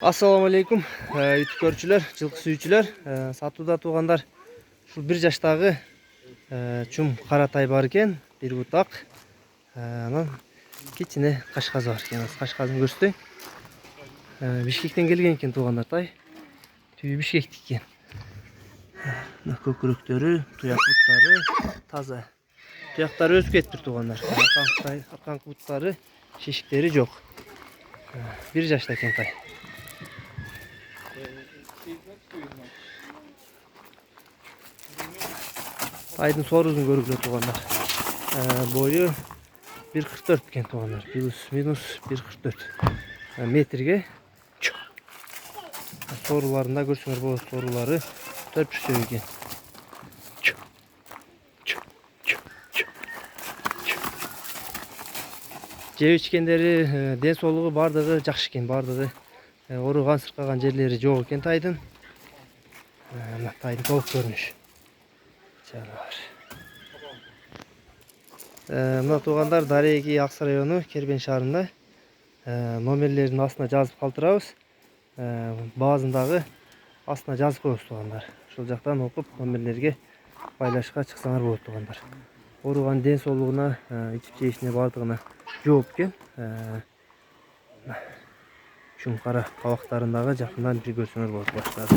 Assalamu alaikum YouTube görçüler, жылкы сүйүүчүлөр. Сатууда туугандар ушул 1 жаштагы чум каратай бар экен, бир бутак. Анан кичине кашказ бар экен. Кашказын көрсөтөйүн. Бишкектен келген экен туугандар тай. Түбү Бишкектик экен. Мына көкүрөктөрү, туяк буттары таза. Туяктары өсүп кетиптир туугандар. Арканкы буттары, шишиктери жок. 1 жашта экен тай. Тайдын сорузун көргүлө туугандар. Бою 1.44 экен туугандар. Минус 1.44 метрге. Соруларында көрсөңөр болот, сорулары 4 экен. Жеп ичкендери, ден соолугу бардыгы жакшы экен, бардыгы. Оруган, сыркаган жерлери жок экен тайдын. Мына тайдын толук көрүнүшү. Мына туугандар Дареги Аксы району Кербен шаарында. Номерлерин астына жазып калтырабыз. Баазындагы астына жазып коебуз туугандар. Ошол жактан окуп номерлерге байлашка чыксаңар болот туугандар. Оруган ден соолугуна, ичип жешине бардыгына жооп экен. Чуң кара кабактарындагы жакындан бир көрсөңөр болот баштады.